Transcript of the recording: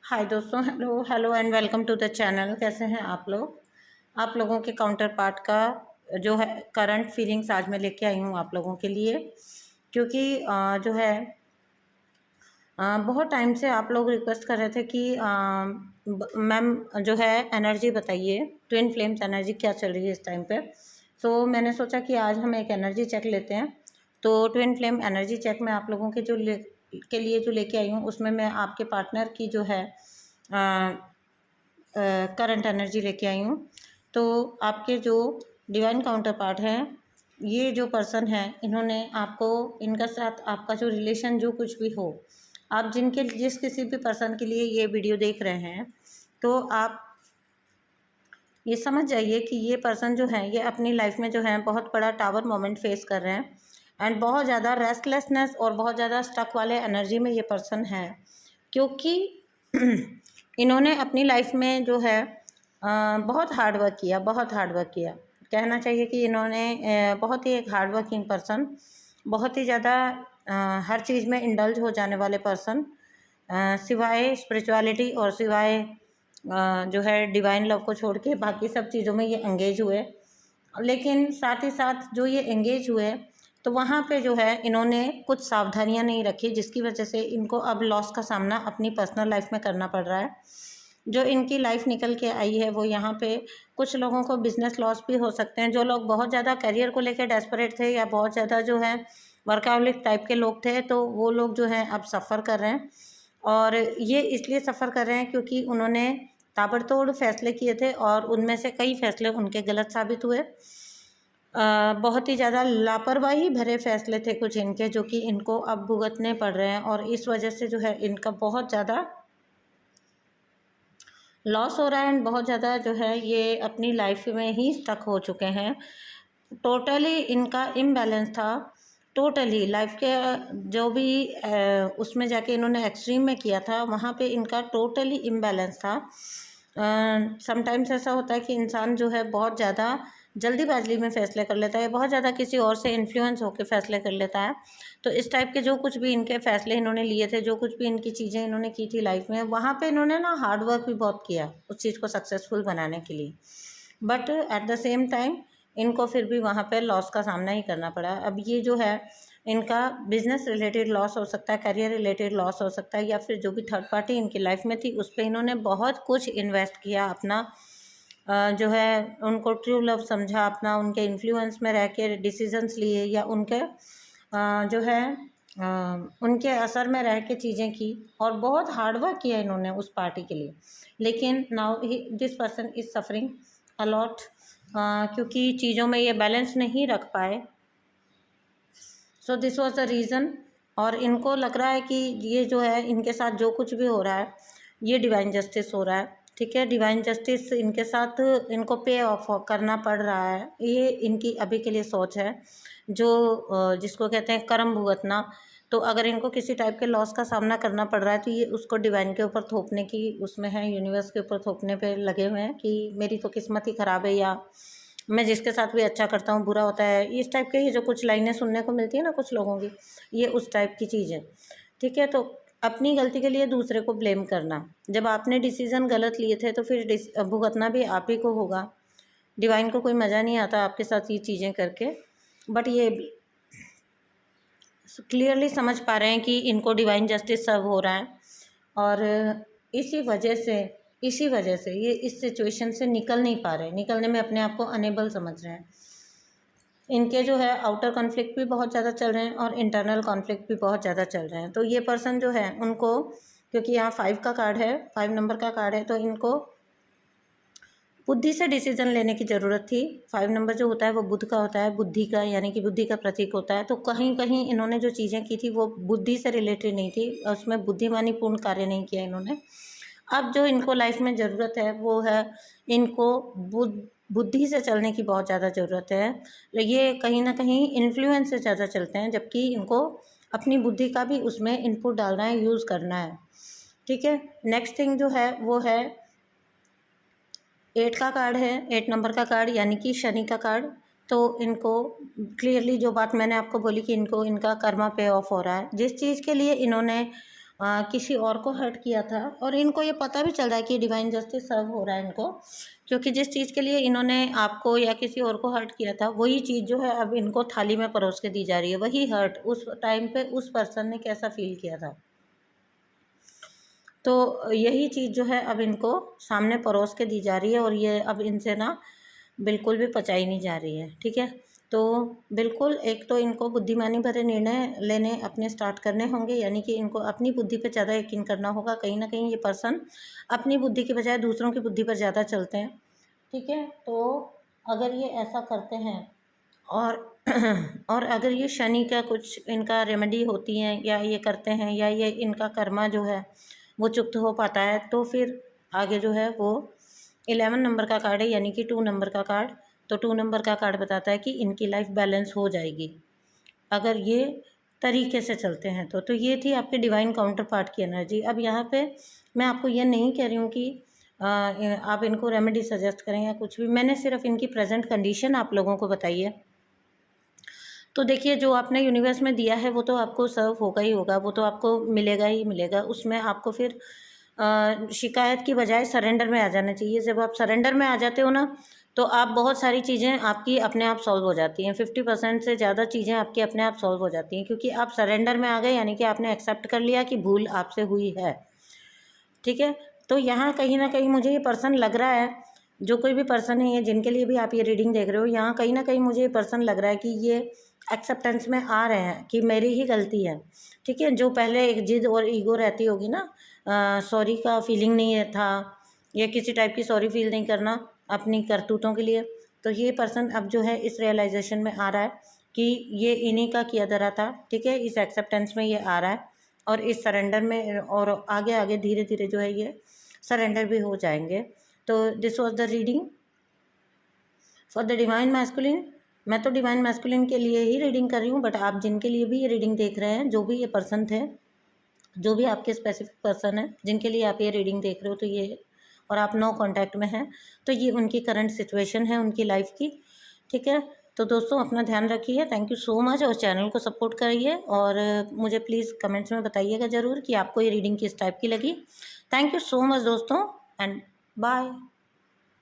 हाय दोस्तों, hello hello and welcome to the channel. कैसे हैं आप लोग? आप लोगों के काउंटर पार्ट का जो है करंट फीलिंग्स आज मैं लेके आई हूँ आप लोगों के लिए, क्योंकि जो है बहुत टाइम से आप लोग रिक्वेस्ट कर रहे थे कि मैम जो है एनर्जी बताइए, ट्विन फ्लेम्स एनर्जी क्या चल रही है इस टाइम पे। सो मैंने सोचा कि आज हम एक एनर्जी चेक लेते हैं। तो ट्विन फ्लेम एनर्जी चेक में आप लोगों के के लिए जो लेके आई हूँ, उसमें मैं आपके पार्टनर की जो है करंट एनर्जी लेके आई हूँ। तो आपके जो डिवाइन काउंटर पार्ट है, ये जो पर्सन है, इन्होंने आपको, इनका साथ आपका जो रिलेशन जो कुछ भी हो, आप जिस किसी भी पर्सन के लिए ये वीडियो देख रहे हैं, तो आप ये समझ जाइए कि ये पर्सन जो है, ये अपनी लाइफ में जो है बहुत बड़ा टावर मोमेंट फेस कर रहे हैं एंड बहुत ज़्यादा रेस्टलेसनेस और बहुत ज़्यादा स्टक वाले एनर्जी में ये पर्सन है, क्योंकि इन्होंने अपनी लाइफ में जो है बहुत हार्ड वर्क किया, बहुत हार्ड वर्क किया। कहना चाहिए कि इन्होंने बहुत ही एक हार्ड वर्किंग पर्सन, बहुत ही ज़्यादा हर चीज़ में इंडल्ज हो जाने वाले पर्सन, सिवाय स्पिरिचुअलिटी और सिवाय जो है डिवाइन लव को छोड़ के बाकी सब चीज़ों में ये एंगेज हुए। लेकिन साथ ही साथ जो ये एंगेज हुए, तो वहाँ पे जो है इन्होंने कुछ सावधानियाँ नहीं रखी, जिसकी वजह से इनको अब लॉस का सामना अपनी पर्सनल लाइफ में करना पड़ रहा है। जो इनकी लाइफ निकल के आई है वो यहाँ पे कुछ लोगों को बिजनेस लॉस भी हो सकते हैं। जो लोग बहुत ज़्यादा करियर को लेकर डेस्परेट थे या बहुत ज़्यादा जो है वर्कaholic टाइप के लोग थे, तो वो लोग जो हैं अब सफ़र कर रहे हैं। और ये इसलिए सफ़र कर रहे हैं क्योंकि उन्होंने ताबड़तोड़ फैसले किए थे और उनमें से कई फैसले उनके गलत साबित हुए। बहुत ही ज़्यादा लापरवाही भरे फैसले थे कुछ इनके, जो कि इनको अब भुगतने पड़ रहे हैं और इस वजह से जो है इनका बहुत ज़्यादा लॉस हो रहा है एंड बहुत ज़्यादा जो है ये अपनी लाइफ में ही स्टक हो चुके हैं। टोटली इनका इम्बैलेंस था, टोटली लाइफ के जो भी उसमें जाके इन्होंने एक्सट्रीम में किया था, वहाँ पे इनका टोटली इम्बैलेंस था। समटाइम्स ऐसा होता है कि इंसान जो है बहुत ज़्यादा जल्दीबाजी में फ़ैसले कर लेता है, बहुत ज़्यादा किसी और से इन्फ्लुएंस होकर फ़ैसले कर लेता है। तो इस टाइप के जो कुछ भी इनके फ़ैसले इन्होंने लिए थे, जो कुछ भी इनकी चीज़ें इन्होंने की थी लाइफ में, वहाँ पे इन्होंने ना हार्ड वर्क भी बहुत किया उस चीज़ को सक्सेसफुल बनाने के लिए। But at the same time इनको फिर भी वहाँ पे लॉस का सामना ही करना पड़ा। अब ये जो है इनका बिजनेस रिलेटेड लॉस हो सकता है, करियर रिलेटेड लॉस हो सकता है, या फिर जो भी थर्ड पार्टी इनकी लाइफ में थी उस पर इन्होंने बहुत कुछ इन्वेस्ट किया अपना, जो है उनको ट्रू लव समझा अपना, उनके इन्फ्लुएंस में रह के डिसीजंस लिए, या उनके जो है उनके असर में रह के चीज़ें की, और बहुत हार्ड वर्क किया इन्होंने उस पार्टी के लिए। लेकिन now this person is suffering a lot, क्योंकि चीज़ों में ये बैलेंस नहीं रख पाए। So this was the reason. और इनको लग रहा है कि ये जो है इनके साथ जो कुछ भी हो रहा है, ये डिवाइन जस्टिस हो रहा है। ठीक है, डिवाइन जस्टिस इनके साथ इनको पे ऑफ करना पड़ रहा है। ये इनकी अभी के लिए सोच है, जो जिसको कहते हैं कर्म भुगतना। तो अगर इनको किसी टाइप के लॉस का सामना करना पड़ रहा है, तो ये उसको डिवाइन के ऊपर थोपने की उसमें है, यूनिवर्स के ऊपर थोपने पे लगे हुए हैं कि मेरी तो किस्मत ही ख़राब है, या मैं जिसके साथ भी अच्छा करता हूँ बुरा होता है। इस टाइप के ये जो कुछ लाइनें सुनने को मिलती है ना कुछ लोगों की, ये उस टाइप की चीज़ है। ठीक है, तो अपनी गलती के लिए दूसरे को ब्लेम करना, जब आपने डिसीज़न गलत लिए थे तो फिर भुगतना भी आप ही को होगा। डिवाइन को कोई मज़ा नहीं आता आपके साथ ये चीज़ें करके। बट ये क्लियरली समझ पा रहे हैं कि इनको डिवाइन जस्टिस सर्व हो रहा है, और इसी वजह से ये इस सिचुएशन से निकल नहीं पा रहे, निकलने में अपने आप को अनेबल समझ रहे हैं। इनके जो है आउटर कॉन्फ्लिक्ट भी बहुत ज़्यादा चल रहे हैं और इंटरनल कॉन्फ्लिक्ट भी बहुत ज़्यादा चल रहे हैं। तो ये पर्सन जो है उनको, क्योंकि यहाँ 5 का कार्ड है, 5 नंबर का कार्ड है, तो इनको बुद्धि से डिसीजन लेने की ज़रूरत थी। 5 नंबर जो होता है वो बुध का होता है, बुद्धि का, यानी कि बुद्धि का प्रतीक होता है। तो कहीं कहीं इन्होंने जो चीज़ें की थी वो बुद्धि से रिलेटेड नहीं थी, उसमें बुद्धिमानीपूर्ण कार्य नहीं किया इन्होंने। अब जो इनको लाइफ में ज़रूरत है वो है, इनको बुद्धि से चलने की बहुत ज़्यादा ज़रूरत है। ये कहीं ना कहीं इन्फ्लुएंस से ज़्यादा चलते हैं, जबकि इनको अपनी बुद्धि का भी उसमें इनपुट डालना है, यूज़ करना है। ठीक है, नेक्स्ट थिंग जो है वो है 8 का कार्ड है, 8 नंबर का कार्ड, यानी कि शनि का कार्ड। तो इनको क्लियरली जो बात मैंने आपको बोली कि इनको इनका कर्मा पे ऑफ हो रहा है। जिस चीज़ के लिए इन्होंने किसी और को हर्ट किया था, और इनको ये पता भी चल रहा है कि डिवाइन जस्टिस सर्व हो रहा है इनको, क्योंकि जिस चीज़ के लिए इन्होंने आपको या किसी और को हर्ट किया था वही चीज़ जो है अब इनको थाली में परोस के दी जा रही है। वही हर्ट उस टाइम पे उस पर्सन ने कैसा फील किया था, तो यही चीज़ जो है अब इनको सामने परोस के दी जा रही है, और ये अब इनसे ना बिल्कुल भी पचाई नहीं जा रही है। ठीक है, तो बिल्कुल एक तो इनको बुद्धिमानी भरे निर्णय लेने अपने स्टार्ट करने होंगे, यानी कि इनको अपनी बुद्धि पे ज़्यादा यकीन करना होगा। कहीं ना कहीं ये पर्सन अपनी बुद्धि की बजाय दूसरों की बुद्धि पर ज़्यादा चलते हैं। ठीक है, तो अगर ये ऐसा करते हैं और और अगर ये शनि का कुछ इनका रेमेडी होती हैं या ये करते हैं या ये इनका कर्मा जो है वो चुक्त हो पाता है, तो फिर आगे जो है वो 11 नंबर का कार्ड है, यानी कि 2 नंबर का कार्ड। तो 2 नंबर का कार्ड बताता है कि इनकी लाइफ बैलेंस हो जाएगी अगर ये तरीके से चलते हैं। तो ये थी आपके डिवाइन काउंटर पार्ट की एनर्जी। अब यहाँ पे मैं आपको ये नहीं कह रही हूँ कि आप इनको रेमेडी सजेस्ट करें या कुछ भी, मैंने सिर्फ इनकी प्रेजेंट कंडीशन आप लोगों को बताई है। तो देखिए, जो आपने यूनिवर्स में दिया है वो तो आपको सर्व होगा ही होगा, वो तो आपको मिलेगा ही मिलेगा। उसमें आपको फिर शिकायत की बजाय सरेंडर में आ जाना चाहिए। जब आप सरेंडर में आ जाते हो ना, तो आप बहुत सारी चीज़ें आपकी अपने आप सॉल्व हो जाती हैं। 50% से ज़्यादा चीज़ें आपकी अपने आप सॉल्व हो जाती हैं, क्योंकि आप सरेंडर में आ गए, यानी कि आपने एक्सेप्ट कर लिया कि भूल आपसे हुई है। ठीक है, तो यहाँ कहीं ना कहीं मुझे ये पर्सन लग रहा है, जो कोई भी पर्सन है ये जिनके लिए भी आप ये रीडिंग देख रहे हो, यहाँ कहीं ना कहीं मुझे ये पर्सन लग रहा है कि ये एक्सेप्टेंस में आ रहे हैं कि मेरी ही गलती है। ठीक है, जो पहले एक जिद और ईगो रहती होगी ना, सॉरी का फीलिंग नहीं था या किसी टाइप की सॉरी फील नहीं करना अपनी करतूतों के लिए, तो ये पर्सन अब जो है इस रियलाइजेशन में आ रहा है कि ये इन्हीं का किया धरा था। ठीक है, इस एक्सेप्टेंस में ये आ रहा है और इस सरेंडर में, और आगे आगे धीरे धीरे जो है ये सरेंडर भी हो जाएंगे। तो this was the reading for the divine masculine. मैं तो डिवाइन मैस्कुलिन के लिए ही रीडिंग कर रही हूँ, बट आप जिनके लिए भी ये रीडिंग देख रहे हैं, जो भी ये पर्सन थे, जो भी आपके स्पेसिफिक पर्सन है जिनके लिए आप ये रीडिंग देख रहे हो, तो ये, और आप नो कांटेक्ट में हैं, तो ये उनकी करंट सिचुएशन है उनकी लाइफ की। ठीक है, तो दोस्तों अपना ध्यान रखिए। थैंक यू सो मच, और चैनल को सपोर्ट करिए, और मुझे प्लीज़ कमेंट्स में बताइएगा ज़रूर कि आपको ये रीडिंग किस टाइप की लगी। थैंक यू सो मच दोस्तों, एंड बाय।